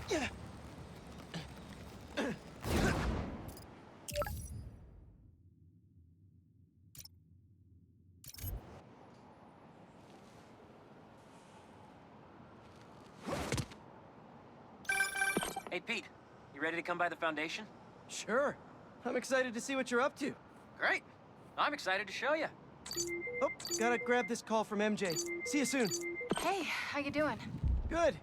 Hey, Pete. You ready to come by the Foundation? Sure. I'm excited to see what you're up to. Great. I'm excited to show you. Oh, gotta grab this call from MJ. See you soon. Hey, how you doing? Good.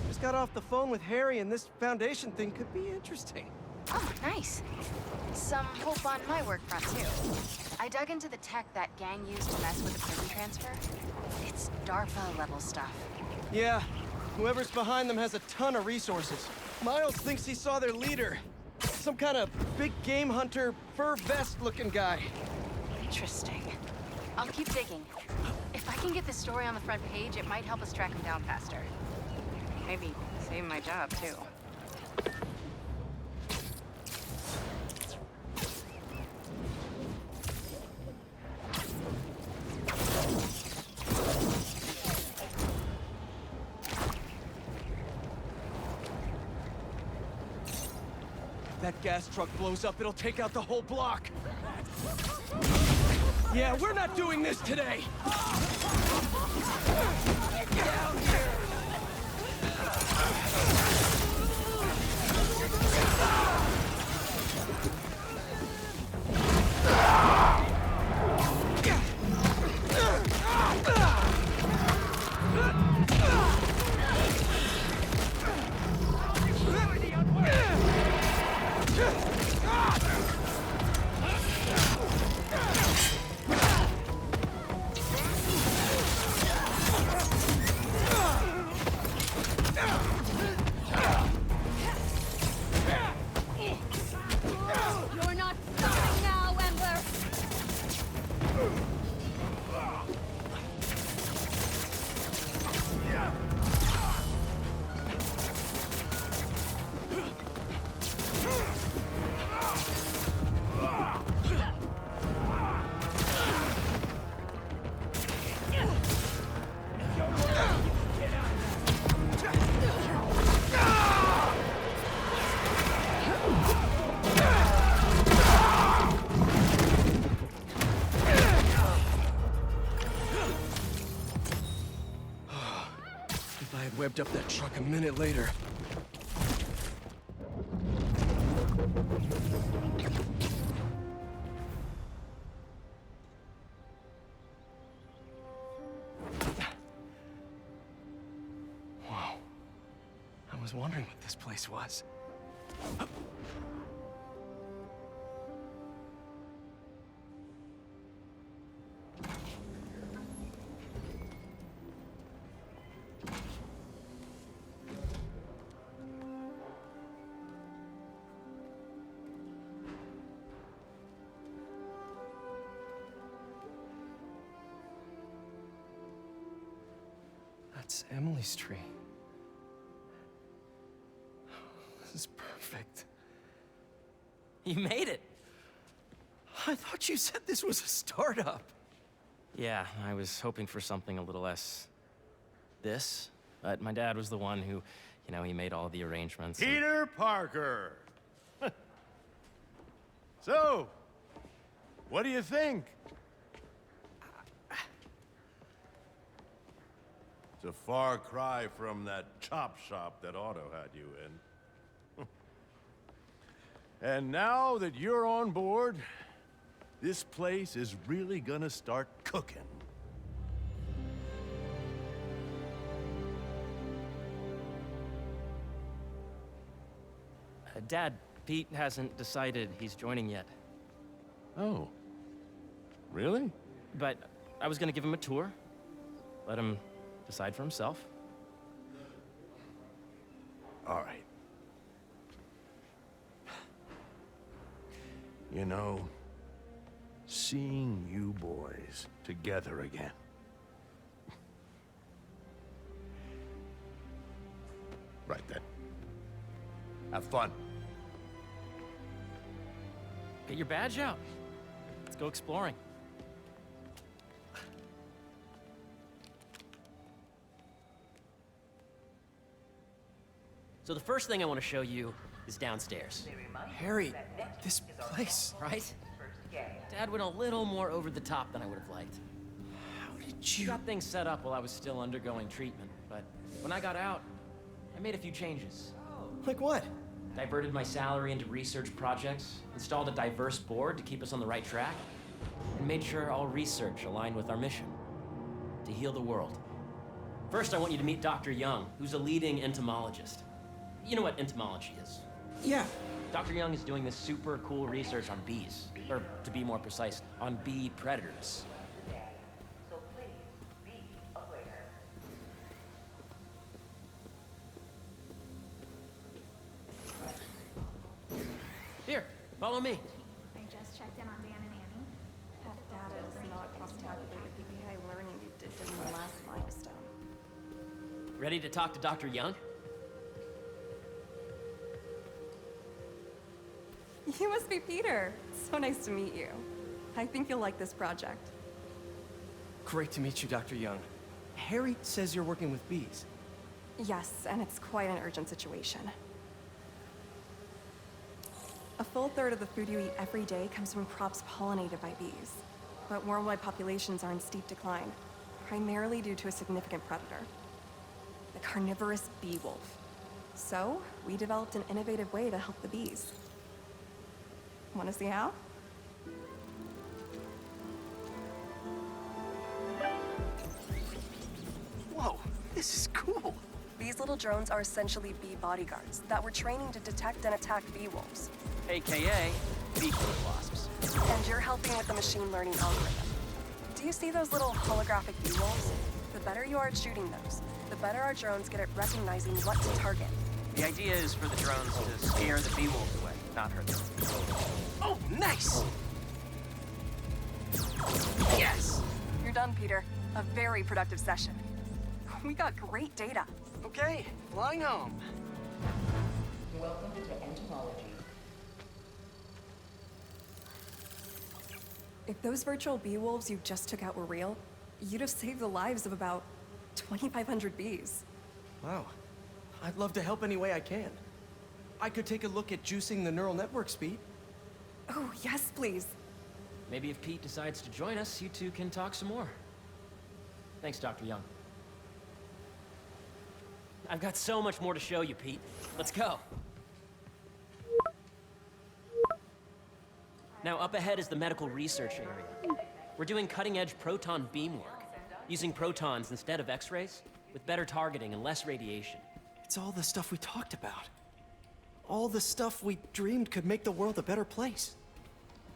Just got off the phone with Harry, and this Foundation thing could be interesting. Oh, nice. Some hope on my work front, too. I dug into the tech that gang used to mess with the prison transfer. It's DARPA-level stuff. Yeah, whoever's behind them has a ton of resources. Miles thinks he saw their leader. Some kind of big game hunter, fur vest-looking guy. Interesting. I'll keep digging. If I can get this story on the front page, it might help us track him down faster. Maybe save my job, too. If that gas truck blows up, it'll take out the whole block. Yeah, we're not doing this today! Get down here! You're not stopping now, Ember! If I had webbed up that truck a minute later. Whoa. I was wondering what this place was. That's Emily's tree. This is perfect. You made it. I thought you said this was a startup. Yeah, I was hoping for something a little less... this. But my dad was the one who, he made all the arrangements. Peter Parker! So, what do you think? It's a far cry from that chop shop that Otto had you in. And now that you're on board, this place is really gonna start cooking. Dad, Pete hasn't decided he's joining yet. Oh. Really? But I was gonna give him a tour. Let him decide for himself. All right. You know, seeing you boys together again. Right then. Have fun. Get your badge out. Let's go exploring. So the first thing I want to show you is downstairs. Harry, this place. Right? Dad went a little more over the top than I would have liked. How did He you... got things set up while I was still undergoing treatment, but when I got out, I made a few changes. Like what? Diverted my salary into research projects, installed a diverse board to keep us on the right track, and made sure all research aligned with our mission, to heal the world. First, I want you to meet Dr. Young, who's a leading entomologist. You know what entomology is? Yeah. Dr. Young is doing this super cool research on bees, or to be more precise, on bee predators. So please be aware. Here, follow me. I just checked in on Dan and Annie. That data is not cross-tabulated PPI learning you did during the last milestone. Ready to talk to Dr. Young? You must be Peter. So nice to meet you. I think you'll like this project. Great to meet you, Dr. Young. Harry says you're working with bees. Yes, and it's quite an urgent situation. A full third of the food you eat every day comes from crops pollinated by bees. But worldwide populations are in steep decline, primarily due to a significant predator, the carnivorous bee wolf. So, we developed an innovative way to help the bees. Want to see how? Whoa, this is cool. These little drones are essentially bee bodyguards that we're training to detect and attack bee wolves. AKA bee wasps. And you're helping with the machine learning algorithm. Do you see those little holographic bee wolves? The better you are at shooting those, the better our drones get at recognizing what to target. The idea is for the drones to scare the bee wolves away, not hurt them. Oh, nice! Yes! You're done, Peter. A very productive session. We got great data. Okay, flying home. Welcome to entomology. If those virtual bee wolves you just took out were real, you'd have saved the lives of about 2,500 bees. Wow. I'd love to help any way I can. I could take a look at juicing the neural network speed. Oh, yes, please. Maybe if Pete decides to join us, you two can talk some more. Thanks, Dr. Young. I've got so much more to show you, Pete. Let's go. Now, up ahead is the medical research area. We're doing cutting-edge proton beam work, using protons instead of X-rays, with better targeting and less radiation. It's all the stuff we talked about. All the stuff we dreamed could make the world a better place.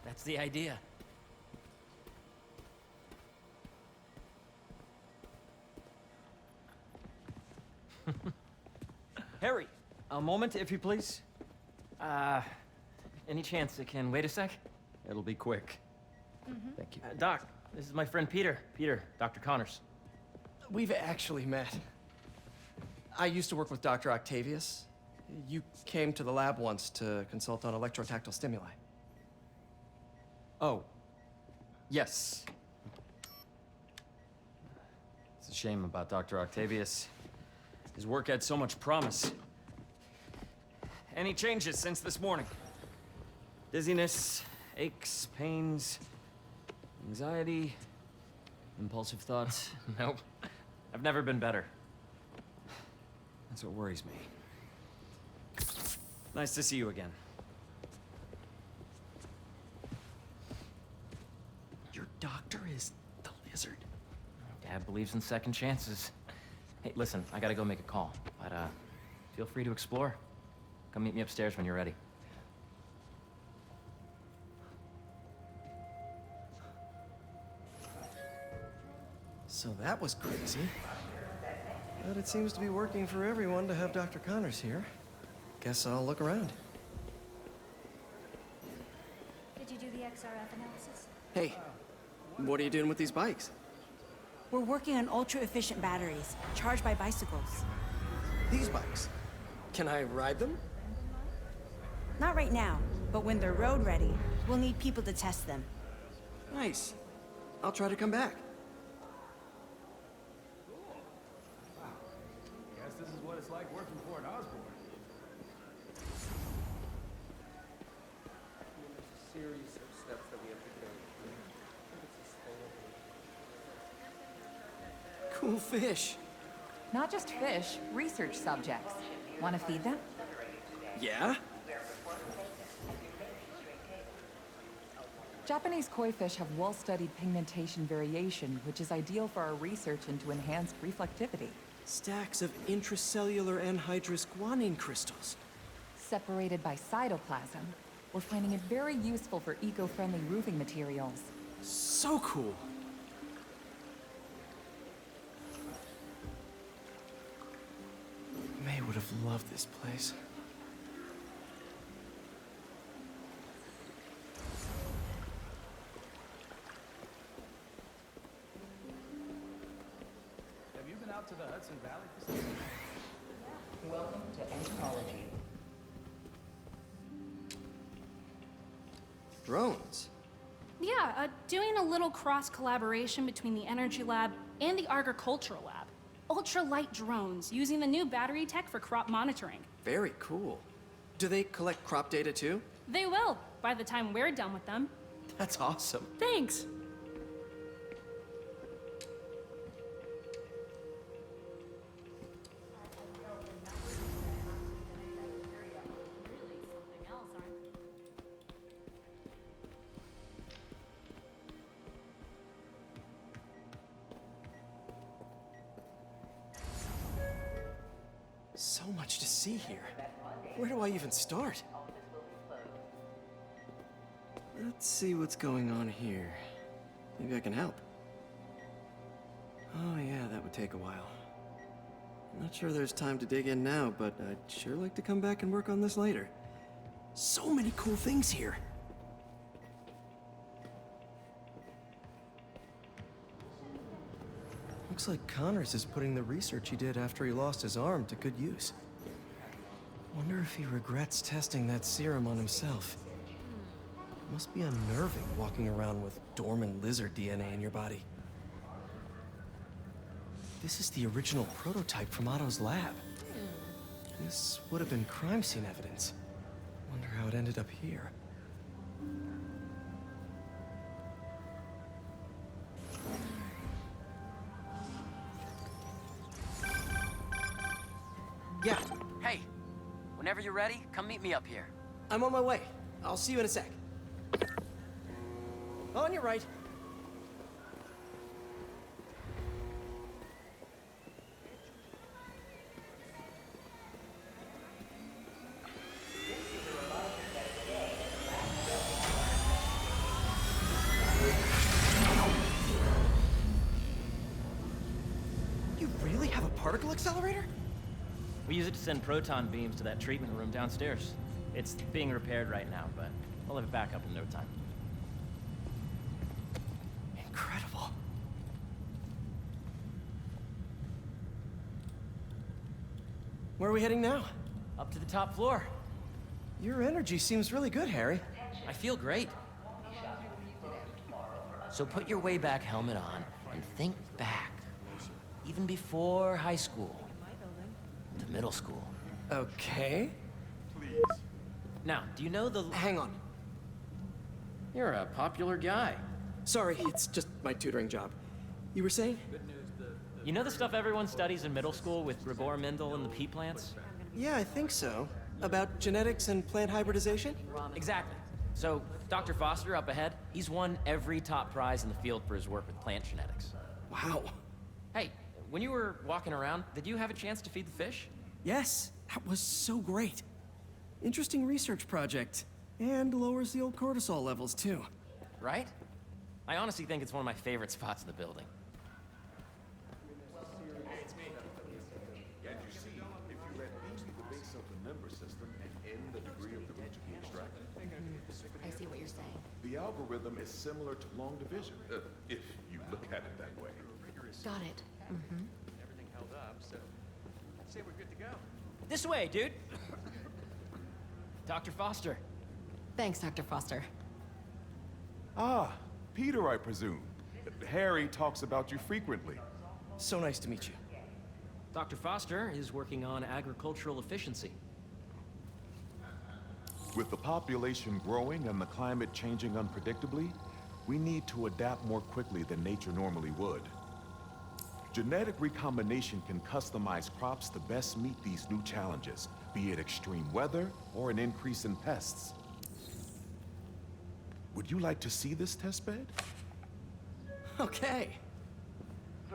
That's the idea. Harry! A moment, if you please. Any chance it can wait a sec? It'll be quick. Thank you. Doc, this is my friend Peter. Peter, Dr. Connors. We've actually met. I used to work with Dr. Octavius. You came to the lab once to consult on electrotactile stimuli. Oh. Yes. It's a shame about Dr. Octavius. His work had so much promise. Any changes since this morning? Dizziness, aches, pains, anxiety, impulsive thoughts. Nope. I've never been better. That's what worries me. Nice to see you again. Your doctor is the lizard. Dad believes in second chances. Hey, listen, I gotta go make a call, but feel free to explore. Come meet me upstairs when you're ready. So that was crazy. But it seems to be working for everyone to have Dr. Connors here. Guess I'll look around. Did you do the XRF analysis? Hey, what are you doing with these bikes? We're working on ultra-efficient batteries, charged by bicycles. These bikes? Can I ride them? Not right now, but when they're road ready, we'll need people to test them. Nice. I'll try to come back. Guess this is what it's like working for an Osborne. cool fish. Not just fish, research subjects. Want to feed them? Yeah? Japanese koi fish have well-studied pigmentation variation, which is ideal for our research into enhanced reflectivity. Stacks of intracellular anhydrous guanine crystals. Separated by cytoplasm, we're finding it very useful for eco-friendly roofing materials. So cool. May would have loved this place. Have you been out to the Hudson Valley facility? Welcome to entomology. Drones? Yeah, doing a little cross-collaboration between the Energy Lab and the Agricultural Lab. Ultralight drones using the new battery tech for crop monitoring. Very cool. Do they collect crop data too? They will, by the time we're done with them. That's awesome. Thanks. So much to see here. Where do I even start? Let's see what's going on here. Maybe I can help. Oh yeah, that would take a while. I'm not sure there's time to dig in now, but I'd sure like to come back and work on this later. So many cool things here. Looks like Connors is putting the research he did after he lost his arm to good use. Wonder if he regrets testing that serum on himself. Must be unnerving walking around with dormant lizard DNA in your body. This is the original prototype from Otto's lab. This would have been crime scene evidence. Wonder how it ended up here. Yeah, Hey, whenever you're ready, come meet me up here. I'm on my way. I'll see you in a sec. On your right. You really have a particle accelerator? We use it to send proton beams to that treatment room downstairs. It's being repaired right now, but we'll have it back up in no time. Incredible. Where are we heading now? Up to the top floor. Your energy seems really good, Harry. I feel great. So put your way back helmet on and think back. Even before high school. To middle school. Okay. Now, do you know the... Hang on. You're a popular guy. Sorry, it's just my tutoring job. You were saying? You know the stuff everyone studies in middle school with Gregor Mendel and the pea plants? Yeah, I think so. About genetics and plant hybridization? Exactly. So, Dr. Foster up ahead, he's won every top prize in the field for his work with plant genetics. Wow. Hey, when you were walking around, did you have a chance to feed the fish? Yes, that was so great. Interesting research project. And lowers the old cortisol levels, too. Right? I honestly think it's one of my favorite spots in the building. And you see, if you let B be the base of the member system and N the degree of the root to be extracted, I see what you're saying. the algorithm is similar to long division, if you look at it that way. Got it. Everything held up, so I'd say we're good to go. This way, dude! Dr. Foster. Thanks, Dr. Foster. Ah, Peter, I presume. Harry talks about you frequently. So nice to meet you. Dr. Foster is working on agricultural efficiency. With the population growing and the climate changing unpredictably, we need to adapt more quickly than nature normally would. Genetic recombination can customize crops to best meet these new challenges, be it extreme weather or an increase in pests. Would you like to see this testbed? Okay.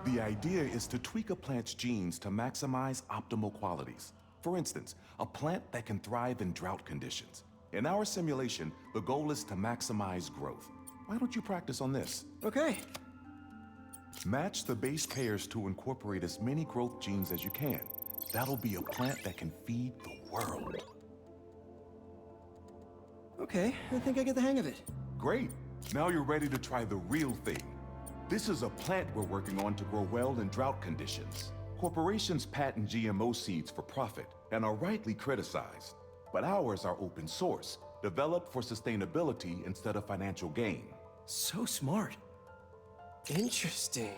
The idea is to tweak a plant's genes to maximize optimal qualities. For instance, a plant that can thrive in drought conditions. In our simulation, the goal is to maximize growth. Why don't you practice on this? Okay. Match the base pairs to incorporate as many growth genes as you can. That'll be a plant that can feed the world. Okay, I think I get the hang of it. Great. Now you're ready to try the real thing. This is a plant we're working on to grow well in drought conditions. Corporations patent GMO seeds for profit and are rightly criticized. But ours are open source, developed for sustainability instead of financial gain. So smart. Interesting.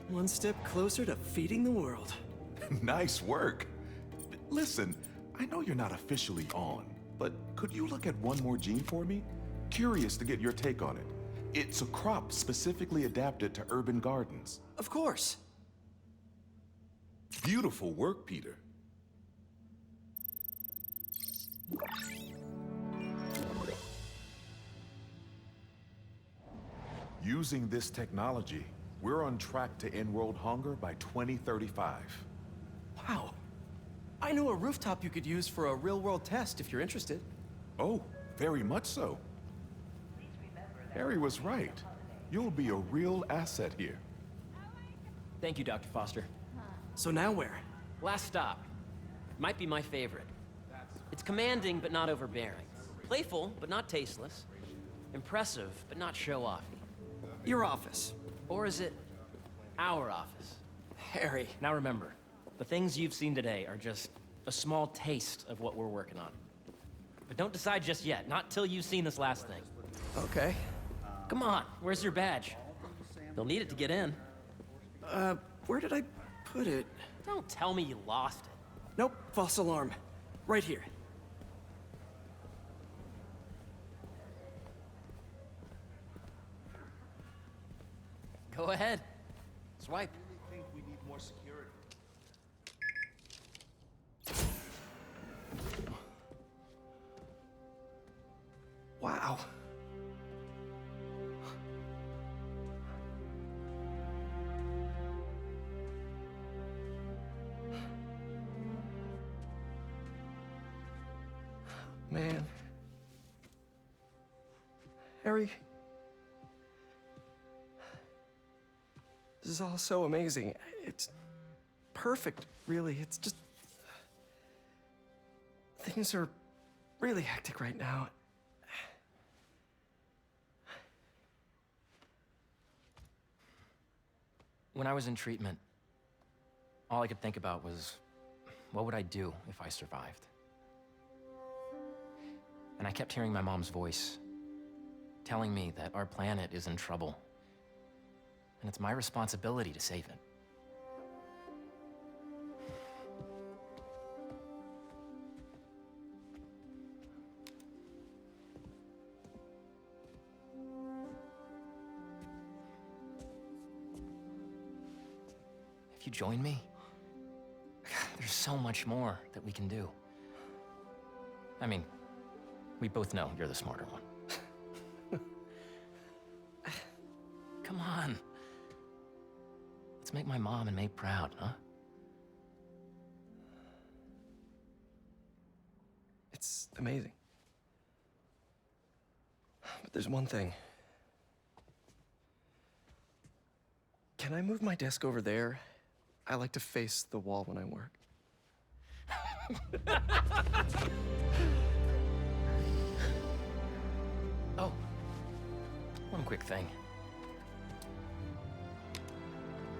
One step closer to feeding the world. Nice work. Listen, I know you're not officially on, but could you look at one more gene for me? Curious to get your take on it. It's a crop specifically adapted to urban gardens. Of course. Beautiful work, Peter. Using this technology, we're on track to end world hunger by 2035. Wow. I know a rooftop you could use for a real-world test if you're interested. Oh, very much so. Harry was right. You'll be a real asset here. Thank you, Dr. Foster. So now where? Last stop. Might be my favorite. It's commanding, but not overbearing. Playful, but not tasteless. Impressive, but not show-offy. Your office. Or is it our office? Harry. Now remember, the things you've seen today are just a small taste of what we're working on. But don't decide just yet, not till you've seen this last thing. Okay. Come on, where's your badge? You'll need it to get in. Where did I put it? Don't tell me you lost it. Nope, false alarm. Right here. Go ahead. Swipe. I think we need more security. Wow. Man. Harry. This is all so amazing. It's perfect, really. It's just... Things are really hectic right now. When I was in treatment, all I could think about was, what would I do if I survived? And I kept hearing my mom's voice, telling me that our planet is in trouble, and it's my responsibility to save it. If you join me, there's so much more that we can do. I mean, we both know you're the smarter one. Come on. Let's make my mom and May proud, huh? It's amazing. But there's one thing. Can I move my desk over there? I like to face the wall when I work. Oh, one quick thing.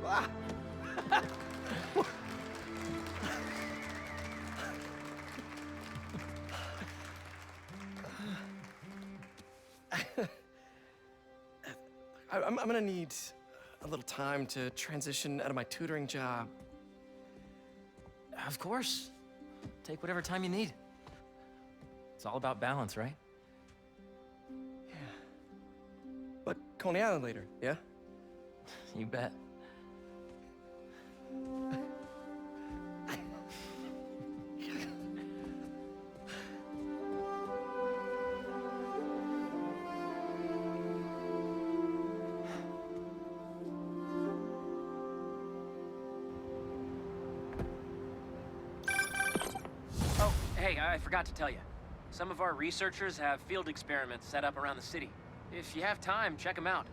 Ah. I'm gonna need a little time to transition out of my tutoring job. Of course. Take whatever time you need. It's all about balance, right? Coney Island later, yeah? You bet. Oh, hey, I forgot to tell you. Some of our researchers have field experiments set up around the city. If you have time, check them out.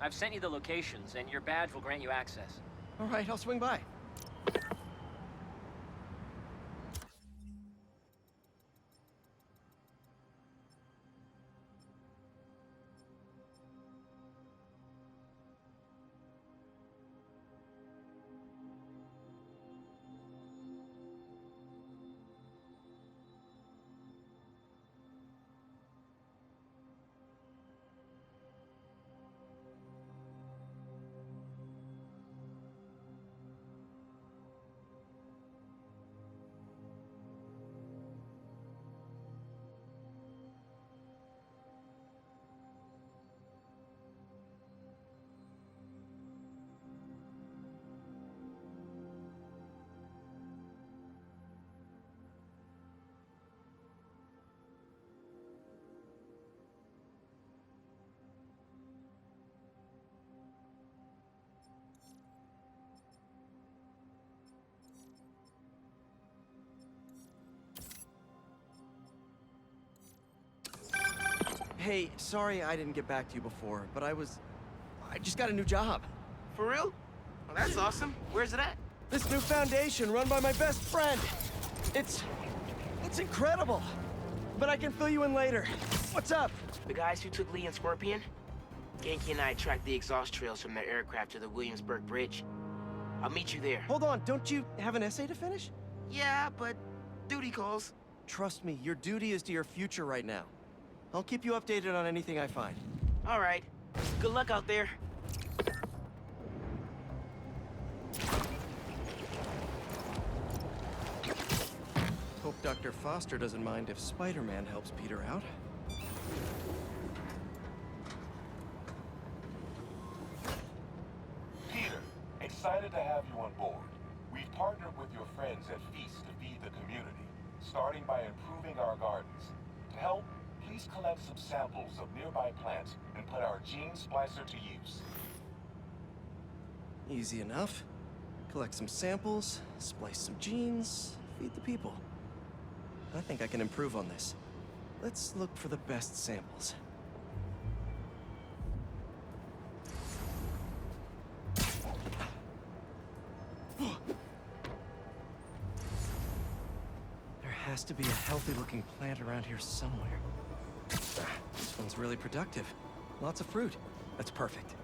I've sent you the locations, and your badge will grant you access. All right, I'll swing by. Hey, sorry I didn't get back to you before, but I just got a new job. For real? Well, that's awesome. Where's it at? This new foundation run by my best friend. It's incredible. But I can fill you in later. What's up? The guys who took Lee and Scorpion? Genki and I tracked the exhaust trails from their aircraft to the Williamsburg Bridge. I'll meet you there. Hold on, don't you have an essay to finish? Yeah, but duty calls. Trust me, your duty is to your future right now. I'll keep you updated on anything I find. All right. Good luck out there. Hope Dr. Foster doesn't mind if Spider-Man helps Peter out. Peter, excited to have you on board. We've partnered with your friends at Feast to feed the community, starting by improving our gardens. To help, please collect some samples of nearby plants and put our gene splicer to use. Easy enough. Collect some samples, splice some genes, feed the people. I think I can improve on this. Let's look for the best samples. There has to be a healthy-looking plant around here somewhere. This one's really productive. Lots of fruit. That's perfect.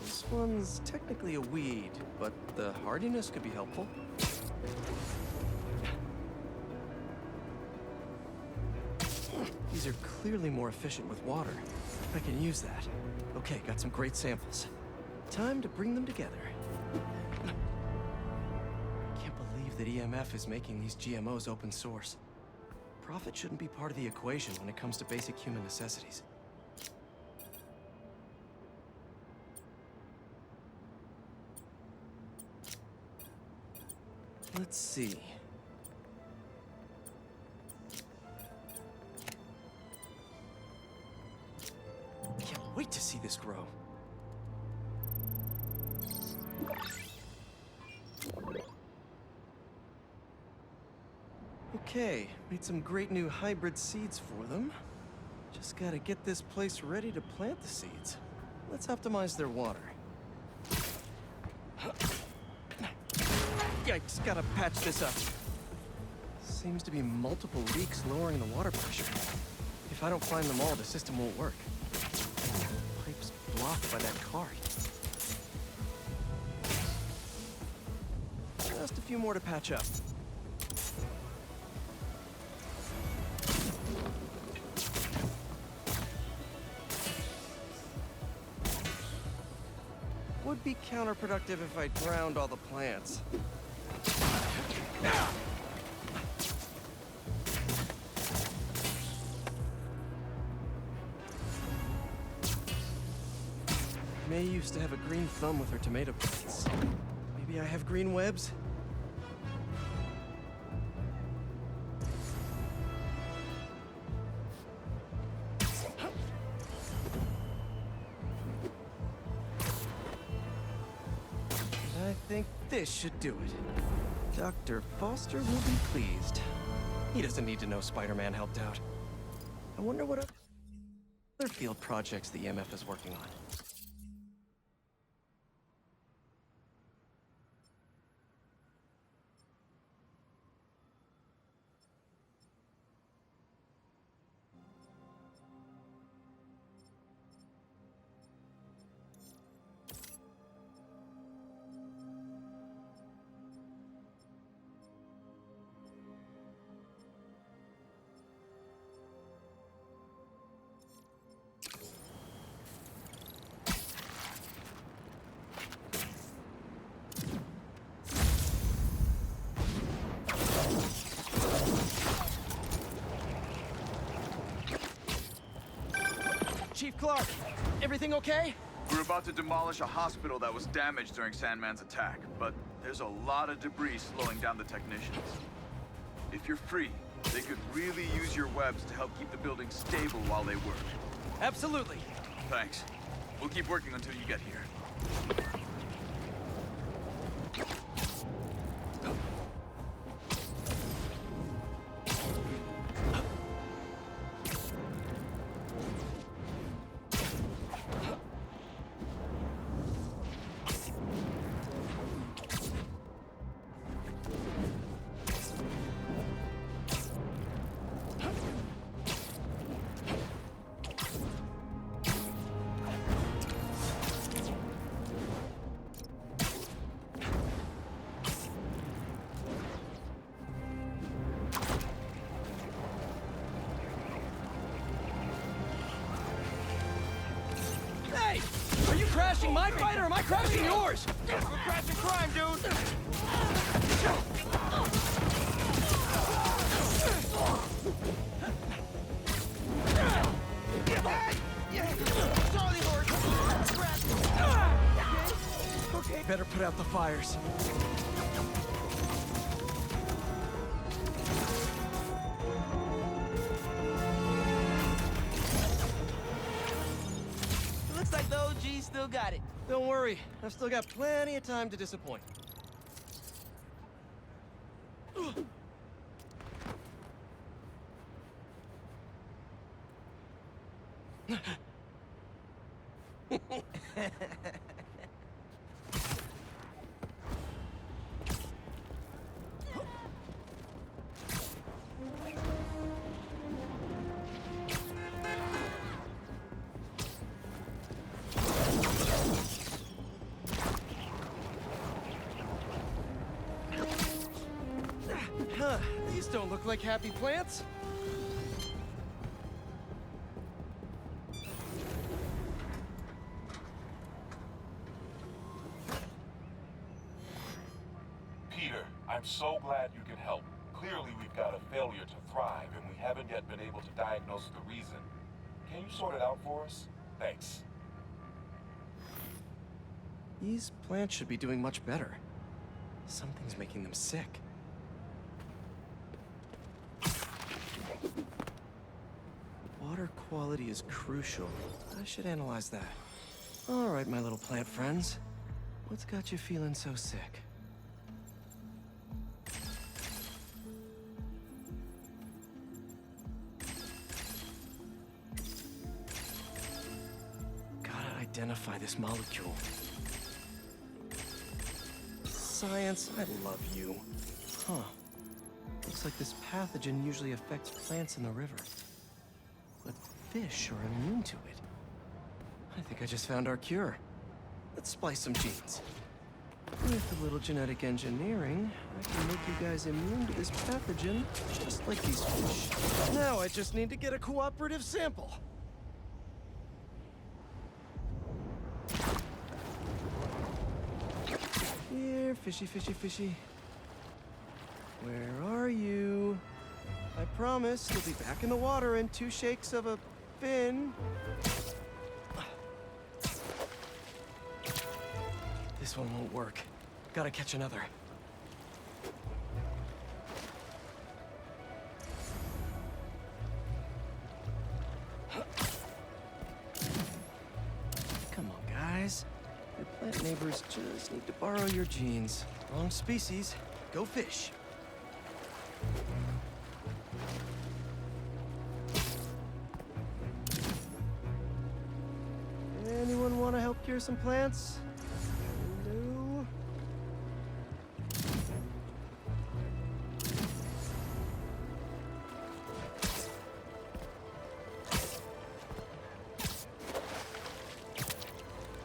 This one's technically a weed, but the hardiness could be helpful. These are clearly more efficient with water. I can use that. Okay, got some great samples. Time to bring them together. Can't believe that EMF is making these GMOs open source. Profit shouldn't be part of the equation when it comes to basic human necessities. Let's see. Can't wait to see this grow. Okay, made some great new hybrid seeds for them. Just gotta get this place ready to plant the seeds. Let's optimize their water. Yikes, gotta patch this up. Seems to be multiple leaks lowering the water pressure. If I don't find them all, the system won't work. Pipe's blocked by that cart. Just a few more to patch up. Would be counterproductive if I drowned all the plants. May used to have a green thumb with her tomato plants. Maybe I have green webs? I think this should do it. Dr. Foster will be pleased. He doesn't need to know Spider-Man helped out. I wonder what other field projects the EMF is working on. Chief Clark, everything okay? We're about to demolish a hospital that was damaged during Sandman's attack, but there's a lot of debris slowing down the technicians. If you're free, they could really use your webs to help keep the building stable while they work. Absolutely. Thanks. We'll keep working until you get here. Hey! Are you crashing my fight or am I crashing yours? We're crashing crime, dude! Charlie horse! Okay, better put out the fires. Looks like the OG still got it. Don't worry, I've still got plenty of time to disappoint. Huh, these don't look like happy plants. Peter, I'm so glad you can help. Clearly we've got a failure to thrive, and we haven't yet been able to diagnose the reason. Can you sort it out for us? Thanks. These plants should be doing much better. Something's making them sick. Water quality is crucial. I should analyze that. All right, my little plant friends. What's got you feeling so sick? Gotta identify this molecule. Science, I love you. Huh. Looks like this pathogen usually affects plants in the river. But fish are immune to it. I think I just found our cure. Let's splice some genes. With a little genetic engineering, I can make you guys immune to this pathogen, just like these fish. Now I just need to get a cooperative sample. fishy, fishy, fishy. Where are you? I promise you'll be back in the water in 2 shakes of a fin. This one won't work. Gotta catch another. Come on, guys. Your plant neighbors just need to borrow your genes. Wrong species. Go fish. Anyone want to help cure some plants? No?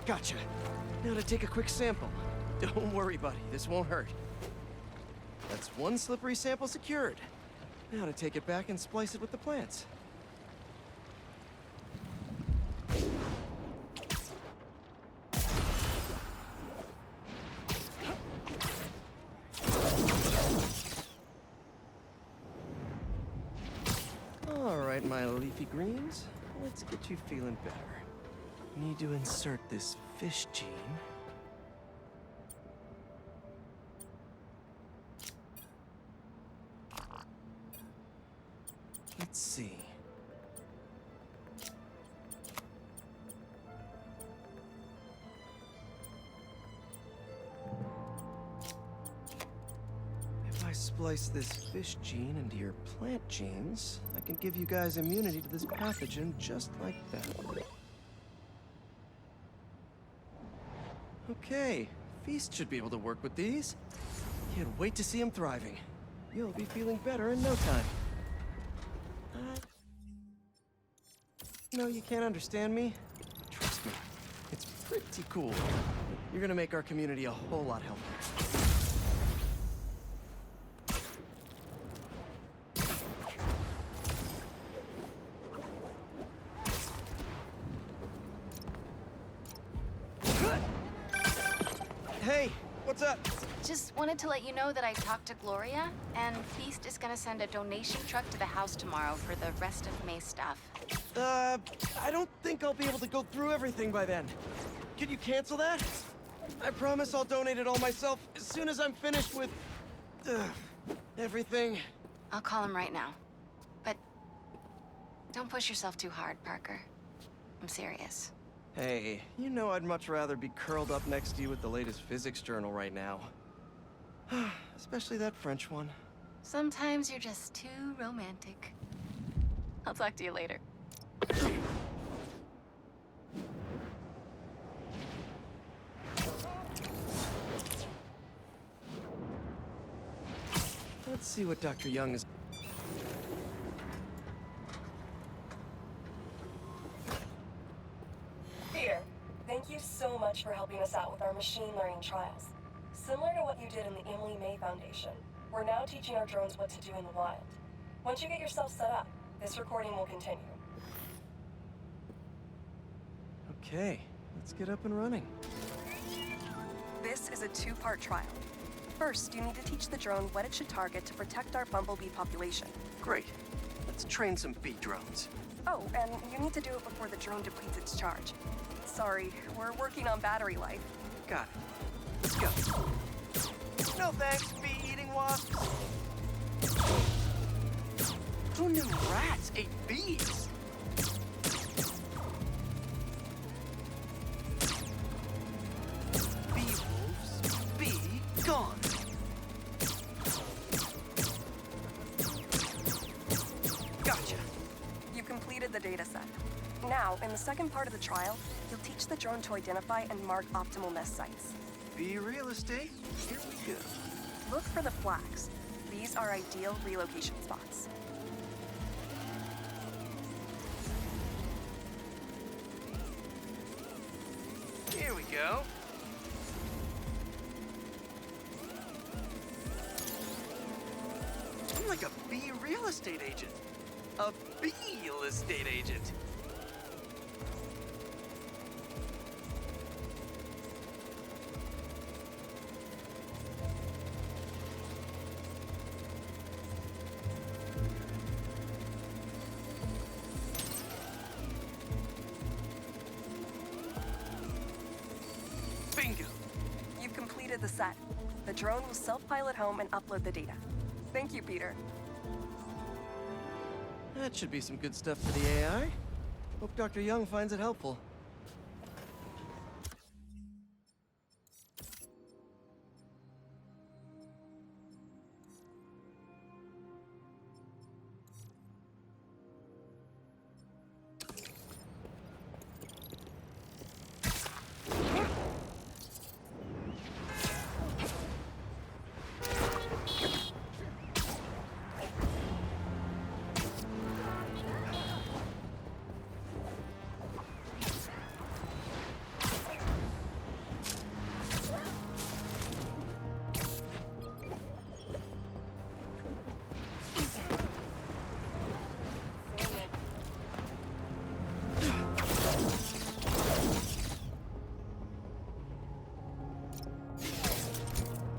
Gotcha. Now to take a quick sample. Don't worry, buddy. This won't hurt. That's 1 slippery sample secured. Now to take it back and splice it with the plants. All right, my leafy greens. Let's get you feeling better. Need to insert this fish gene. Let's see. If I splice this fish gene into your plant genes, I can give you guys immunity to this pathogen just like that. Okay, Feast should be able to work with these. Can't wait to see him thriving. You'll be feeling better in no time. No, you can't understand me. Trust me, it's pretty cool. You're gonna make our community a whole lot healthier. Hey, what's up? Just wanted to let you know that I talked to Gloria, and Feast is gonna send a donation truck to the house tomorrow for the rest of May's stuff. I don't think I'll be able to go through everything by then. Could you cancel that? I promise I'll donate it all myself as soon as I'm finished with... everything. I'll call him right now. But don't push yourself too hard, Parker. I'm serious. Hey, you know I'd much rather be curled up next to you with the latest physics journal right now. Especially that French one. Sometimes you're just too romantic. I'll talk to you later. Let's see what Dr. Young is... Peter, thank you so much for helping us out with our machine learning trials. Similar to what you did in the Emily May Foundation, we're now teaching our drones what to do in the wild. Once you get yourself set up, this recording will continue. Okay, let's get up and running. This is a 2-part trial. First, you need to teach the drone what it should target to protect our bumblebee population. Great. Let's train some bee drones. Oh, and you need to do it before the drone depletes its charge. Sorry, we're working on battery life. Got it. Let's go. No thanks, bee-eating wasps. Who knew rats ate bees? Bee wolves, be gone. Gotcha. You've completed the data set. Now, in the second part of the trial, you'll teach the drone to identify and mark optimal nest sites. Bee real estate, here we go. Look for the flags. These are ideal relocation spots. Here we go. I'm like a bee real estate agent. A bee real estate agent. the set. The drone will self-pilot home and upload the data. Thank you, Peter. That should be some good stuff for the AI. Hope Dr. Young finds it helpful.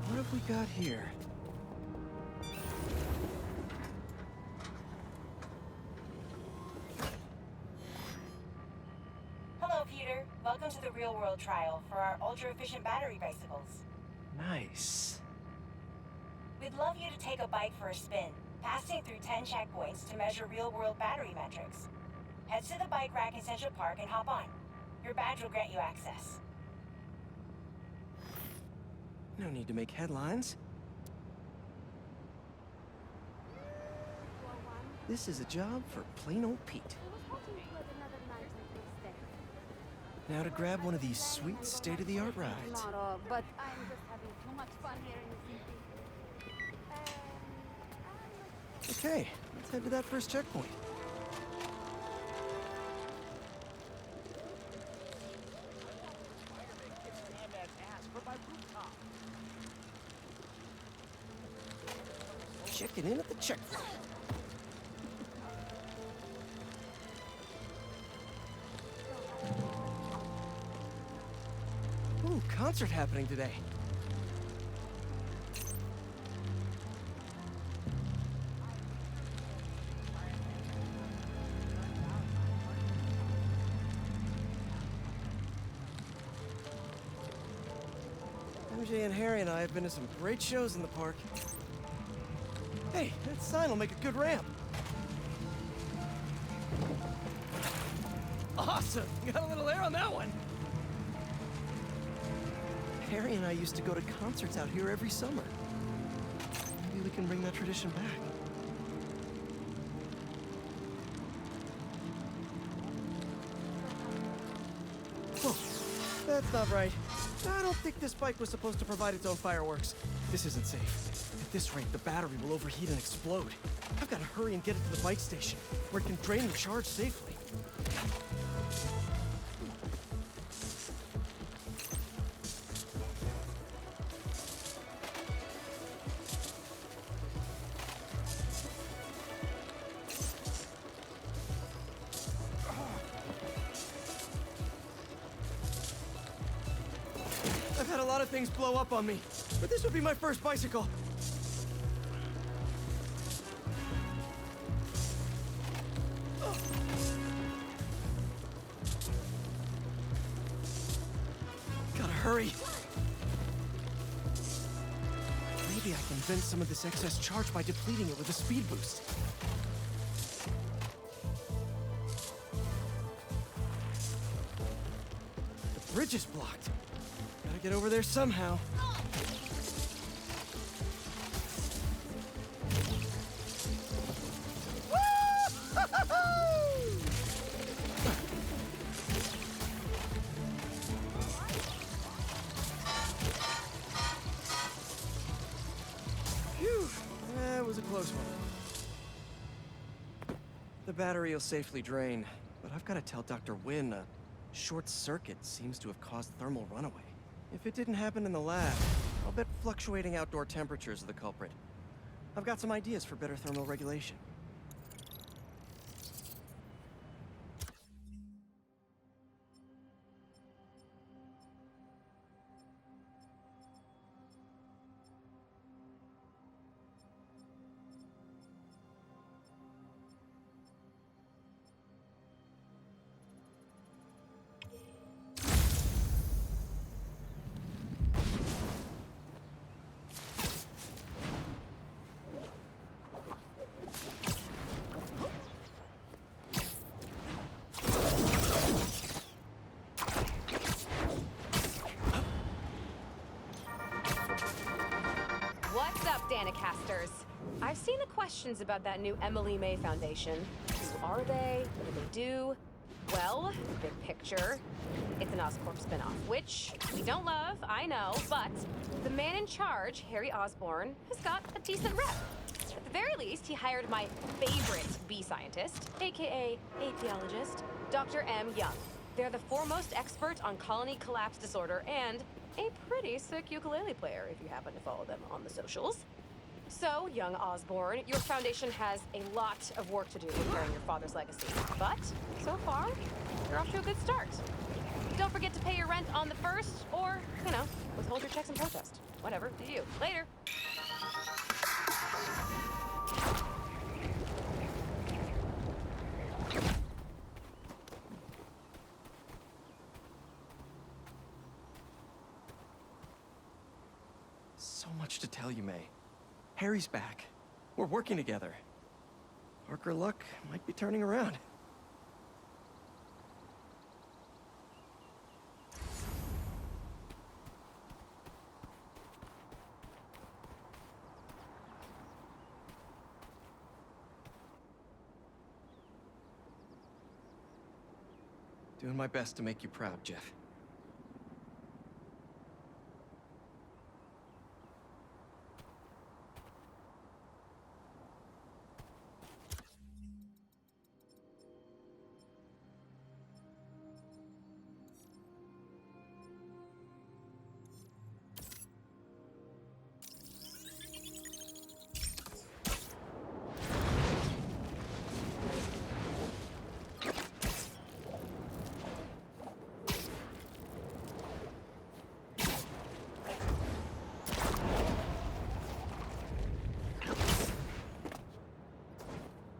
What have we got here? Hello, Peter. Welcome to the real-world trial for our ultra-efficient battery bicycles. Nice. We'd love you to take a bike for a spin, passing through 10 checkpoints to measure real-world battery metrics. Head to the bike rack in Central Park and hop on. Your badge will grant you access. No need to make headlines. This is a job for plain old Pete. Now to grab one of these sweet state-of-the-art rides. But I'm just having too much fun here in the city. Okay, let's head to that first checkpoint. Checking in at the checkpoint. Ooh, concert happening today. MJ and Harry and I have been to some great shows in the park. Hey, that sign will make a good ramp. Awesome! Got a little air on that one. Harry and I used to go to concerts out here every summer. Maybe we can bring that tradition back. Whoa, that's not right. I don't think this bike was supposed to provide its own fireworks. This isn't safe. At this rate, the battery will overheat and explode. I've got to hurry and get it to the bike station, where it can drain and charge safely. I've had a lot of things blow up on me, but this would be my first bicycle. Gotta hurry. Maybe I can vent some of this excess charge by depleting it with a speed boost. The bridge is blocked. Gotta get over there somehow. Phew, that was a close one. The battery will safely drain, but I've got to tell Dr. Wynn a short circuit seems to have caused thermal runaway. If it didn't happen in the lab, I'll bet fluctuating outdoor temperatures are the culprit. I've got some ideas for better thermal regulation. questions about that new Emily May Foundation. Who are they? What do they do? Well, big picture, it's an Oscorp spinoff, which we don't love, I know, but the man in charge, Harry Osborn, has got a decent rep. At the very least, he hired my favorite bee scientist, aka apiologist, Dr. M. Young. They're the foremost expert on colony collapse disorder and a pretty sick ukulele player if you happen to follow them on the socials. So, young Osborn, your foundation has a lot of work to do repairing your father's legacy. But, so far, you're off to a good start. Don't forget to pay your rent on the 1st, or, withhold your checks in protest. Whatever, do you. Later. So much to tell you, May. Harry's back. We're working together. Parker luck might be turning around. Doing my best to make you proud, Jeff.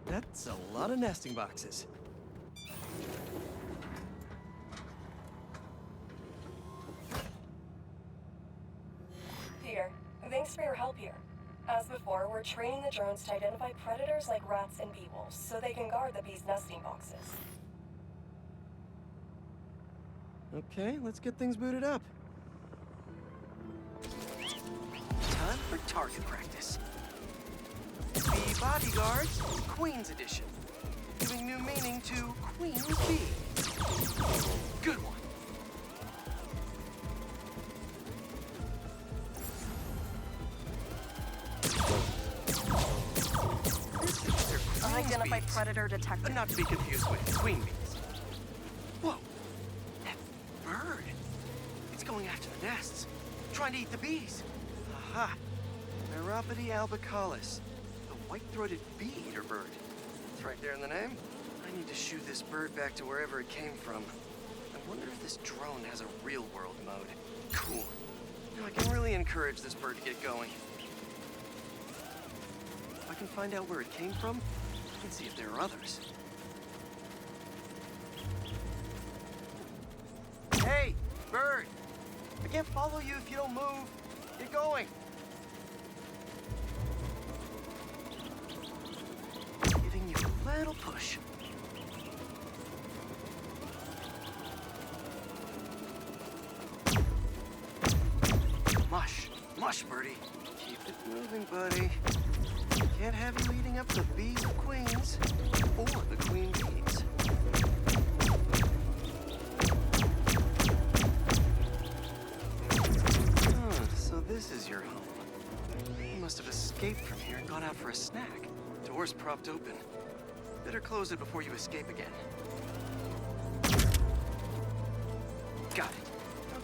That's a lot of nesting boxes. Peter, thanks for your help here. As before, we're training the drones to identify predators like rats and bee wolves, so they can guard the bees' nesting boxes. Okay, let's get things booted up. Time for target practice. The Bodyguards, Queen's Edition. Giving new meaning to Queen Bee. Good one. Unidentified predator detected. Not to be confused with queen bees. Whoa! That bird! It's going after the nests, trying to eat the bees. Aha! Neuropody albicollis, the white-throated bee-eater bird. It's right there in the name. I need to shoo this bird back to wherever it came from. I wonder if this drone has a real-world mode. Cool. Now I can really encourage this bird to get going. If I can find out where it came from, I can see if there are others. Hey, bird! I can't follow you if you don't move. Get going! Giving you a little push. Mush. Mush, birdie. Keep it moving, buddy. Can't have you eating up the bees of queens, or the queen bees. So this is your home. You must have escaped from here and gone out for a snack. Door's propped open. Better close it before you escape again. Got it.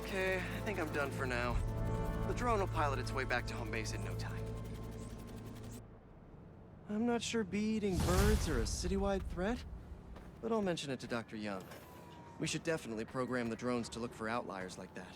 Okay, I think I'm done for now. The drone will pilot its way back to home base in no time. I'm not sure bee-eating birds are a citywide threat, but I'll mention it to Dr. Young. We should definitely program the drones to look for outliers like that.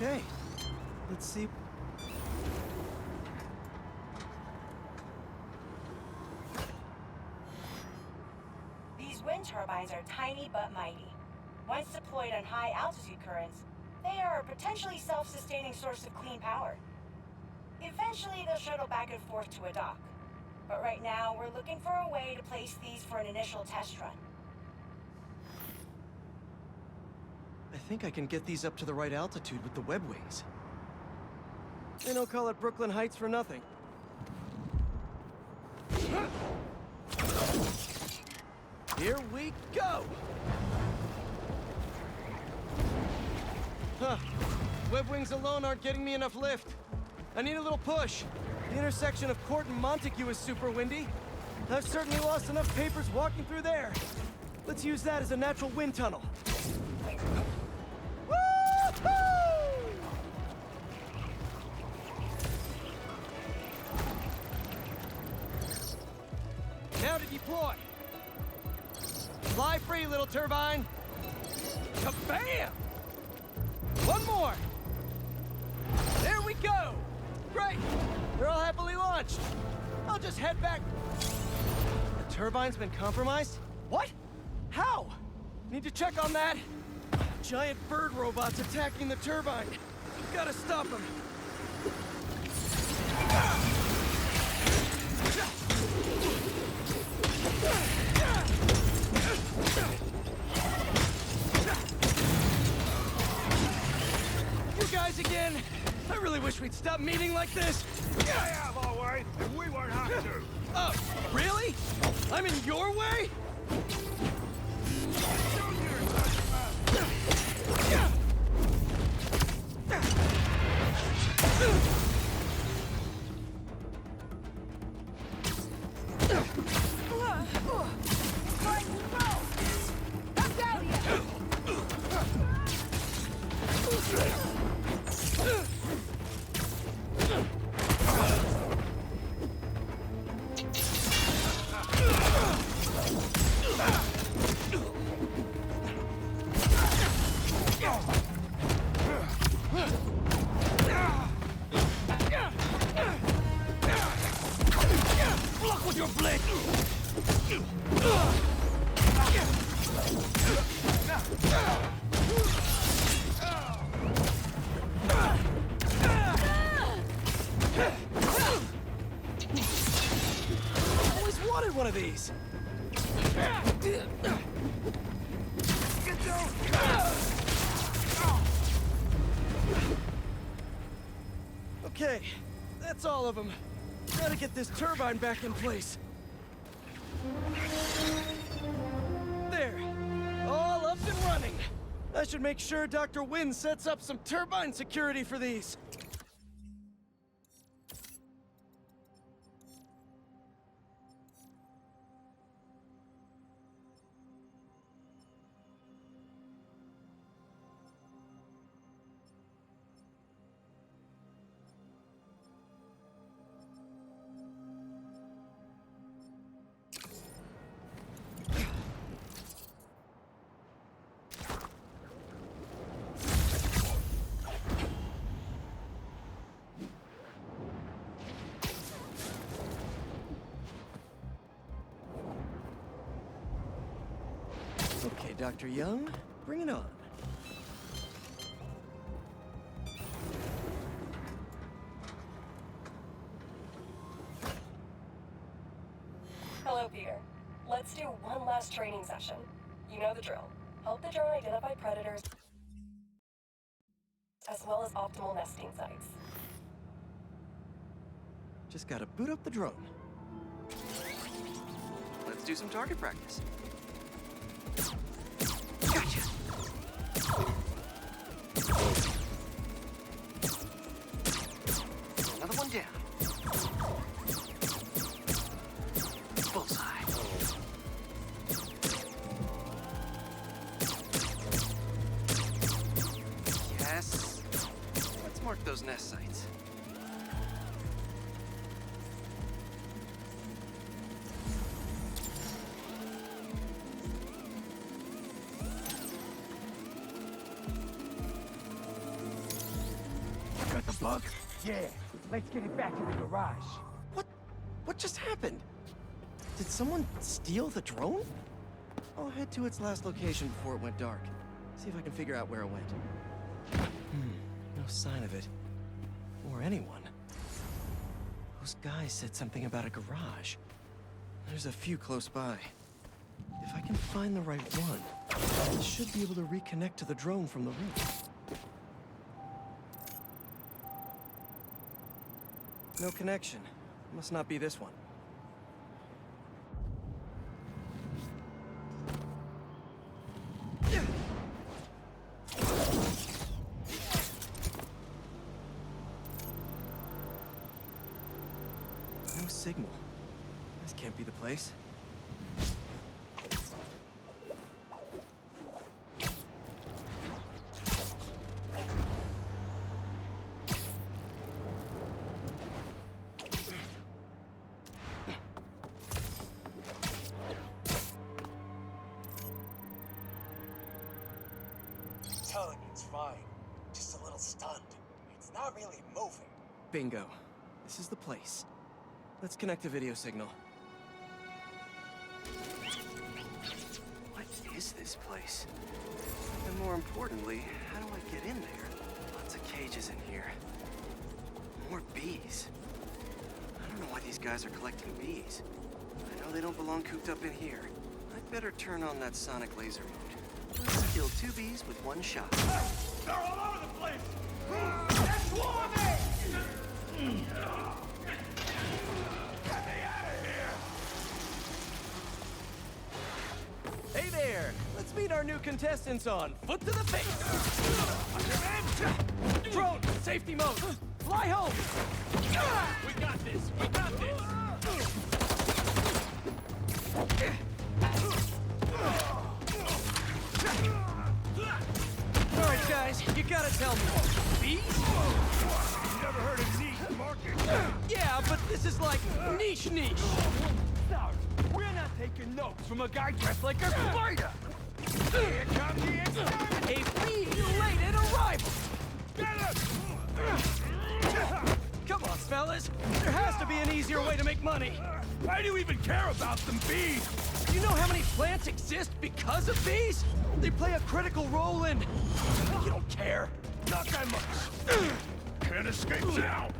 Okay, let's see. These wind turbines are tiny but mighty. Once deployed on high altitude currents, they are a potentially self-sustaining source of clean power. Eventually, they'll shuttle back and forth to a dock. But right now, we're looking for a way to place these for an initial test run. I think I can get these up to the right altitude with the web wings. They don't call it Brooklyn Heights for nothing. Here we go! Huh. Web wings alone aren't getting me enough lift. I need a little push. The intersection of Court and Montague is super windy. I've certainly lost enough papers walking through there. Let's use that as a natural wind tunnel. Woo-hoo! Now to deploy. Fly free, little turbine. Kabam! One more. There we go. Great. They're all happily launched. I'll just head back. The turbine's been compromised? What? How? Need to check on that. Giant bird robots attacking the turbine. Gotta stop them. You guys again? I really wish we'd stop meeting like this. I have, all right, and we won't have to. Oh, really? I'm in your way? Block with your blade! Always wanted one of these. Okay, that's all of them. Gotta get this turbine back in place. There, all up and running. I should make sure Dr. Wynn sets up some turbine security for these. Okay, Dr. Young, bring it on. Hello, Peter. Let's do one last training session. You know the drill. Help the drone identify predators, as well as optimal nesting sites. Just gotta boot up the drone. Let's do some target practice. Gotcha! Another one down. Bullseye. Yes. Let's mark those nest sites. The bug? Yeah. Let's get it back in the garage. What just happened? Did someone steal the drone? I'll head to its last location before it went dark. See if I can figure out where it went. No sign of it. Or anyone. Those guys said something about a garage. There's a few close by. If I can find the right one, I should be able to reconnect to the drone from the roof. No connection. Must not be this one. No signal. This can't be the place. Telling me it's fine. Just a little stunned. It's not really moving. Bingo. This is the place. Let's connect the video signal. What is this place? And more importantly, how do I get in there? Lots of cages in here. More bees. I don't know why these guys are collecting bees. I know they don't belong cooped up in here. I'd better turn on that sonic laser mode. Let's kill 2 bees with 1 shot. They're all over the place! They're swarming! Get me out of here! Hey there! Let's meet our new contestants on Foot to the Face! Drone, safety mode! Fly home! We got this! We got this! Alright guys, you gotta tell me. Bees? Never heard of niche market? Yeah, but this is like niche. Sorry, we're not taking notes from a guy dressed like a spider! Here comes the exterminator! A bee-related arrival! Get him! Come on, fellas. There has to be an easier way to make money. Why do you even care about them bees? Do you know how many plants exist because of bees? They play a critical role in... You don't care. Not that much. Can't escape now.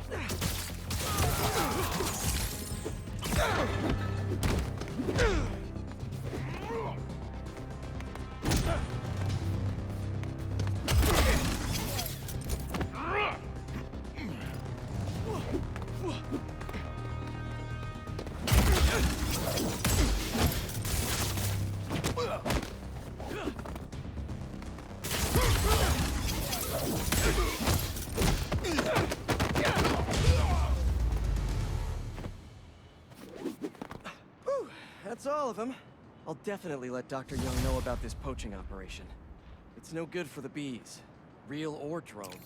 That's all of them. I'll definitely let Dr. Young know about this poaching operation. It's no good for the bees, real or drone.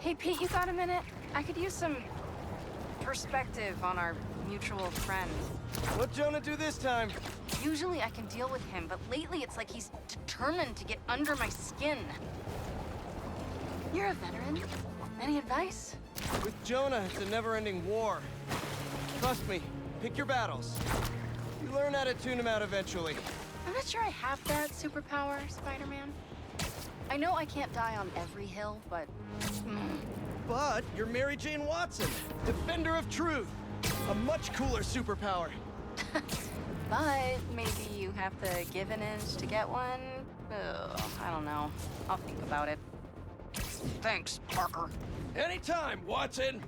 Hey, Pete, you got a minute? I could use some perspective on our mutual friend. What'd Jonah do this time? Usually I can deal with him, but lately it's like he's determined to get under my skin. You're a veteran. Any advice? With Jonah, it's a never-ending war. Trust me, pick your battles. You learn how to tune him out eventually. I'm not sure I have that superpower, Spider-Man. I know I can't die on every hill, but... But you're Mary Jane Watson, defender of truth. A much cooler superpower. But maybe you have to give an inch to get one. Ugh, I don't know. I'll think about it. Thanks, Parker. Anytime, Watson.